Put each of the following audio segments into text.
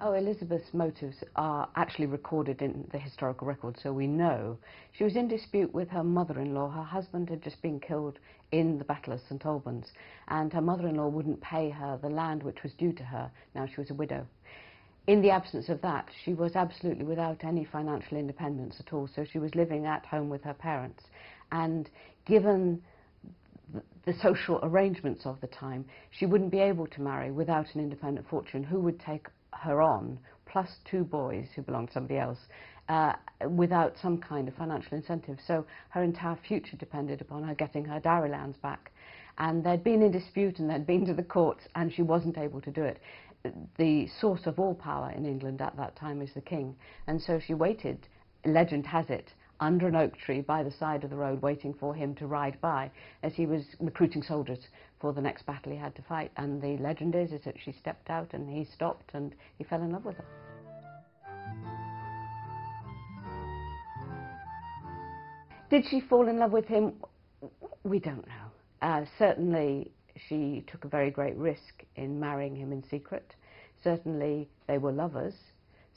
Oh, Elizabeth's motives are actually recorded in the historical record, so we know. She was in dispute with her mother-in-law. Her husband had just been killed in the Battle of St Albans, and her mother-in-law wouldn't pay her the land which was due to her. Now she was a widow. In the absence of that, she was absolutely without any financial independence at all, so she was living at home with her parents. And given the social arrangements of the time, she wouldn't be able to marry without an independent fortune. Who would take her on, plus 2 boys who belonged to somebody else, without some kind of financial incentive? So her entire future depended upon her getting her dowry lands back. And they'd been in dispute and they'd been to the courts, and she wasn't able to do it. The source of all power in England at that time is the king, and so she waited, legend has it, under an oak tree by the side of the road, waiting for him to ride by as he was recruiting soldiers for the next battle he had to fight. And the legend is that she stepped out and he stopped and he fell in love with her. Did she fall in love with him? We don't know. Certainly she took a very great risk in marrying him in secret. Certainly they were lovers.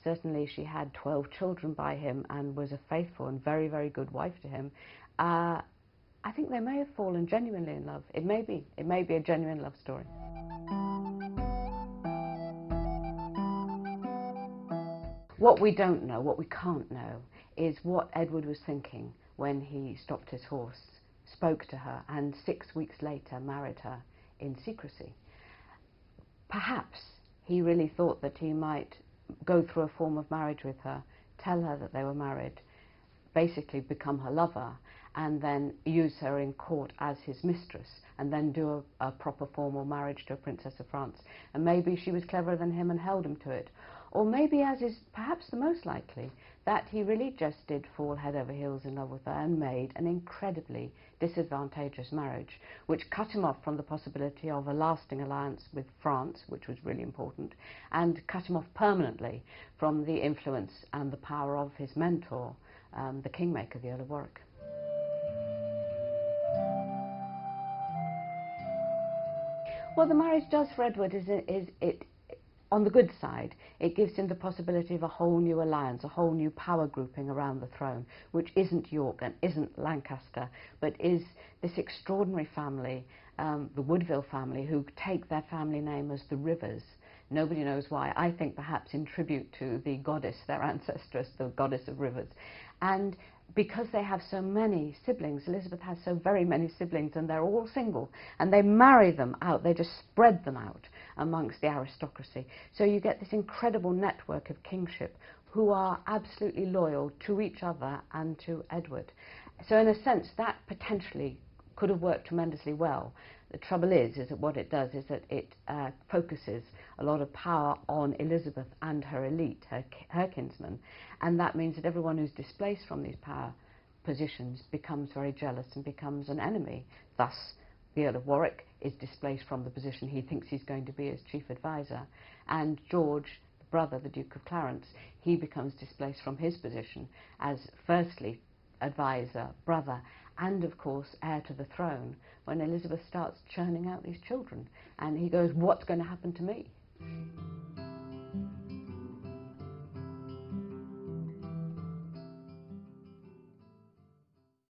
Certainly she had 12 children by him and was a faithful and very, very good wife to him. I think they may have fallen genuinely in love. It may be a genuine love story. What we don't know, what we can't know, is what Edward was thinking when he stopped his horse, spoke to her, and 6 weeks later married her in secrecy. Perhaps he really thought that he might go through a form of marriage with her, tell her that they were married, basically become her lover, and then use her in court as his mistress, and then do a proper formal marriage to a princess of France. And maybe she was cleverer than him and held him to it. Or maybe, as is perhaps the most likely, that he really just did fall head over heels in love with her and made an incredibly disadvantageous marriage, which cut him off from the possibility of a lasting alliance with France, which was really important, and cut him off permanently from the influence and the power of his mentor, the kingmaker, the Earl of Warwick. What the marriage does for Edward is it, on the good side, it gives him the possibility of a whole new alliance, a whole new power grouping around the throne, which isn't York and isn't Lancaster, but is this extraordinary family, the Woodville family, who take their family name as the Rivers. Nobody knows why. I think perhaps in tribute to the goddess, their ancestress, the goddess of rivers. And because they have so many siblings, Elizabeth has so very many siblings, and they're all single, and they marry them out, they just spread them out amongst the aristocracy. So you get this incredible network of kingship who are absolutely loyal to each other and to Edward. So in a sense, that potentially could have worked tremendously well. The trouble is that what it does is that it focuses a lot of power on Elizabeth and her elite, her kinsmen, and that means that everyone who's displaced from these power positions becomes very jealous and becomes an enemy. Thus, the Earl of Warwick is displaced from the position he thinks he's going to be as chief advisor, and George, the brother, the Duke of Clarence, he becomes displaced from his position as, firstly, advisor, brother, and of course heir to the throne, when Elizabeth starts churning out these children, and he goes, what's going to happen to me?